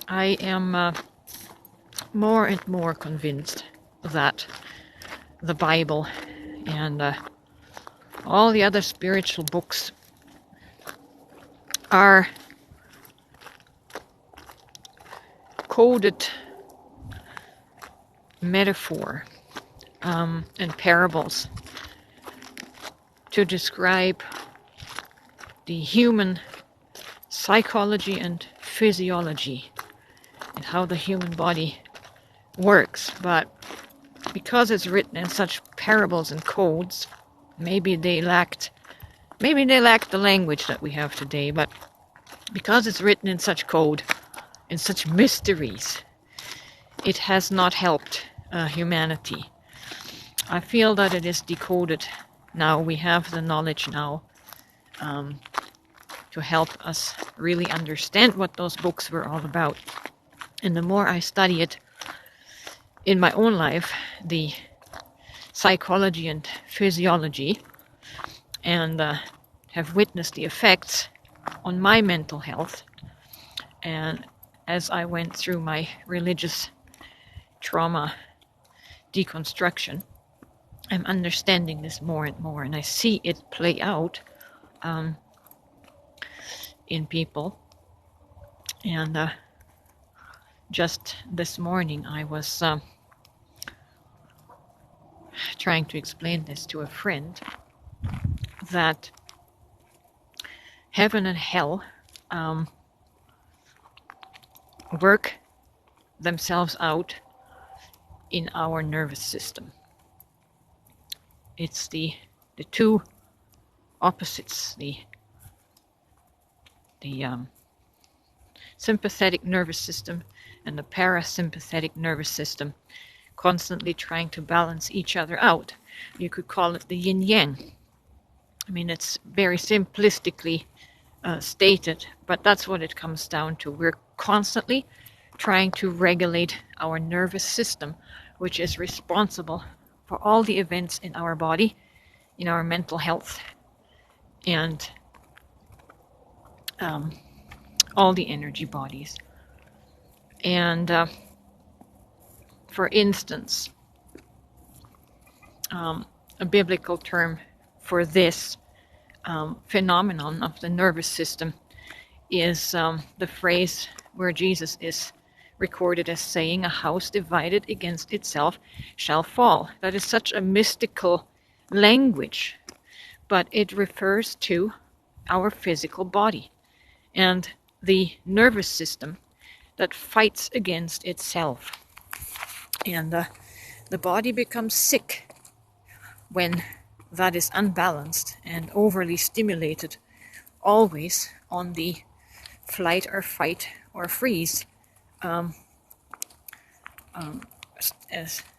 I am more and more convinced that the Bible and all the other spiritual books are coded metaphor and parables to describe the human psychology and physiology and how the human body works. But because it's written in such parables and codes, maybe they lacked the language that we have today, but because it's written in such code, in such mysteries, it has not helped humanity. I feel that it is decoded now. We have the knowledge now to help us really understand what those books were all about. And the more I study it in my own life, the psychology and physiology, and have witnessed the effects on my mental health, and as I went through my religious trauma deconstruction, I'm understanding this more and more, and I see it play out in people. And just this morning I was trying to explain this to a friend, that heaven and hell work themselves out in our nervous system. It's the two opposites, the sympathetic nervous system and the parasympathetic nervous system, constantly trying to balance each other out. You could call it the yin-yang. I mean, it's very simplistically stated, but that's what it comes down to. We're constantly trying to regulate our nervous system, which is responsible for all the events in our body, in our mental health, and all the energy bodies. And for instance, a biblical term for this phenomenon of the nervous system is the phrase where Jesus is recorded as saying, "A house divided against itself shall fall." That is such a mystical language, but it refers to our physical body and the nervous system that fights against itself. And the body becomes sick when that is unbalanced and overly stimulated, always on the flight or fight or freeze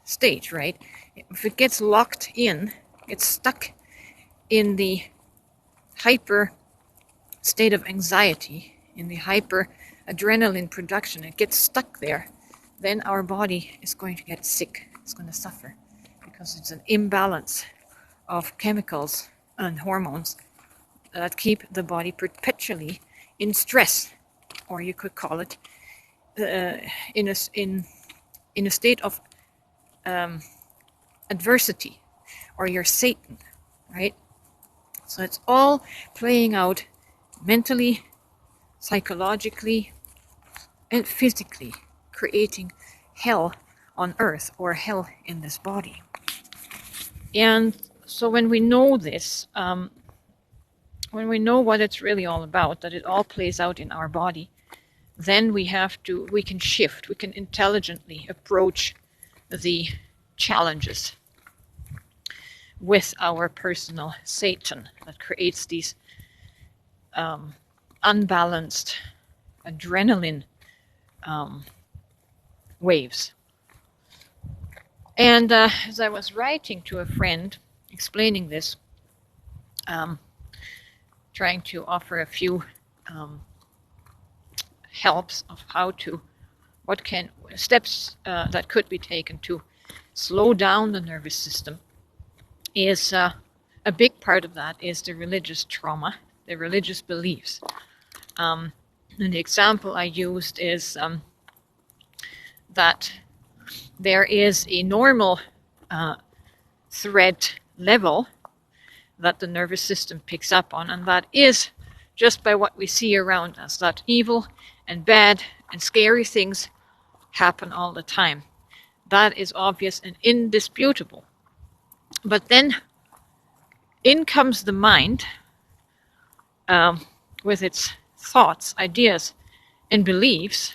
stage, right? If it gets locked in, it's stuck in the hyper state of anxiety, in the hyper adrenaline production, it gets stuck there, then our body is going to get sick. It's going to suffer because it's an imbalance of chemicals and hormones that keep the body perpetually in stress, or you could call it in a state of adversity, or you're Satan, right? So it's all playing out mentally, psychologically, and physically, creating hell on earth, or hell in this body. And so when we know this, when we know what it's really all about, that it all plays out in our body, then we can shift, we can intelligently approach the challenges with our personal Satan that creates these unbalanced adrenaline waves. And as I was writing to a friend, explaining this, trying to offer a few helps of steps that could be taken to slow down the nervous system, is a big part of that is the religious trauma, the religious beliefs. And the example I used is that there is a normal threat level that the nervous system picks up on, and that is just by what we see around us, that evil and bad and scary things happen all the time. That is obvious and indisputable. But then in comes the mind with its thoughts, ideas, and beliefs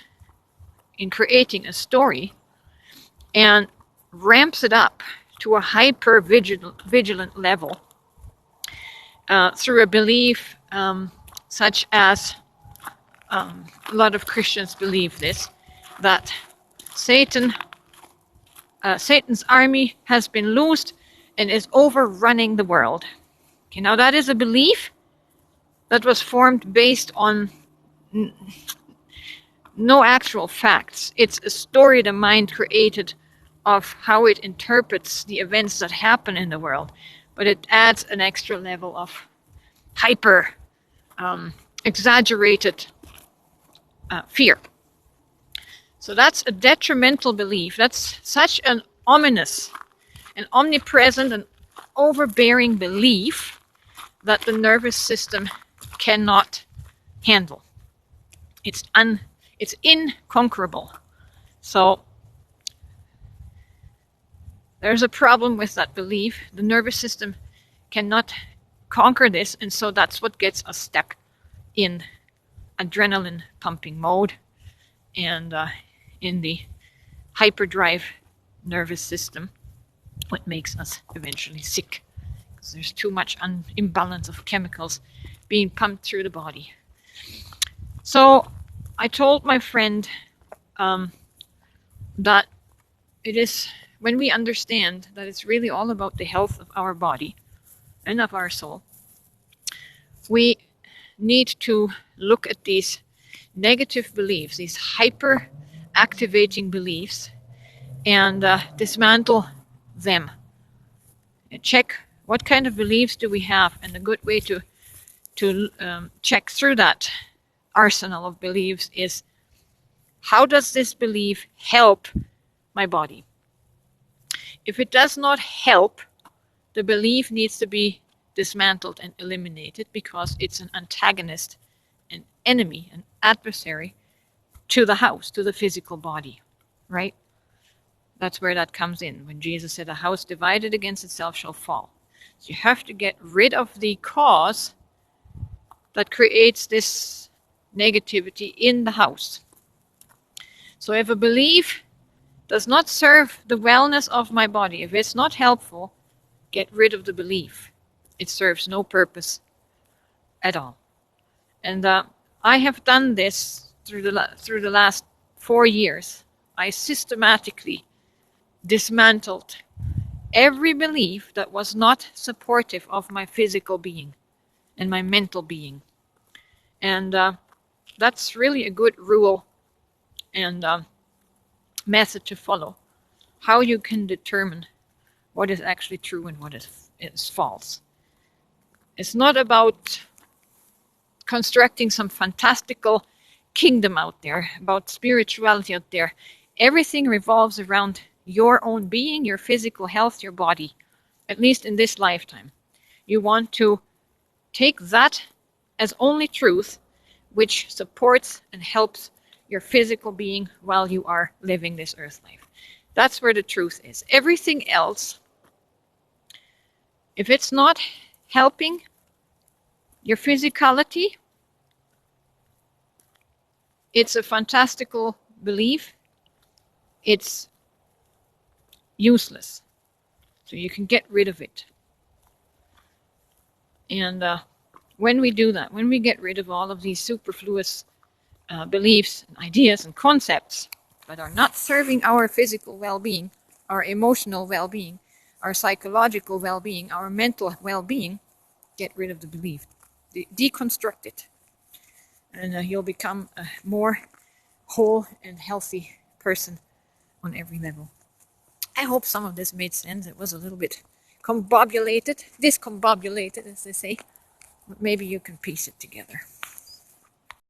in creating a story, and ramps it up to a hyper vigilant level through a belief such as a lot of Christians believe this, that Satan's army has been loosed and is overrunning the world. Okay, now that is a belief that was formed based on no actual facts. It's a story the mind created of how it interprets the events that happen in the world, but it adds an extra level of hyper exaggerated fear. So that's a detrimental belief. That's such an ominous and omnipresent and overbearing belief that the nervous system cannot handle. It's inconquerable. So there's a problem with that belief. The nervous system cannot conquer this, and so that's what gets us stuck in adrenaline pumping mode and in the hyperdrive nervous system, what makes us eventually sick, because there's too much imbalance of chemicals being pumped through the body. So I told my friend that it is when we understand that it's really all about the health of our body and of our soul, we need to look at these negative beliefs, these hyper activating beliefs, and dismantle them. And check what kind of beliefs do we have, and a good way to check through that arsenal of beliefs is, how does this belief help my body? If it does not help, the belief needs to be dismantled and eliminated, because it's an antagonist, an enemy, an adversary to the house, to the physical body, right? That's where that comes in. When Jesus said, a house divided against itself shall fall. So you have to get rid of the cause that creates this negativity in the house. So if a belief does not serve the wellness of my body, if it's not helpful, get rid of the belief. It serves no purpose at all. And I have done this through the last 4 years. I systematically dismantled every belief that was not supportive of my physical being and my mental being. And that's really a good rule and method to follow, how you can determine what is actually true and what is false. It's not about constructing some fantastical kingdom out there, about spirituality out there. Everything revolves around your own being, your physical health, your body, at least in this lifetime. You want to take that as only truth, which supports and helps your physical being while you are living this earth life. That's where the truth is. Everything else, if it's not helping your physicality, it's a fantastical belief. It's useless. So you can get rid of it. And when we do that, when we get rid of all of these superfluous beliefs and ideas and concepts that are not serving our physical well-being, our emotional well-being, our psychological well-being, our mental well-being, get rid of the belief. Deconstruct it. And you'll become a more whole and healthy person on every level. I hope some of this made sense. It was a little bit discombobulated, as they say. But maybe you can piece it together.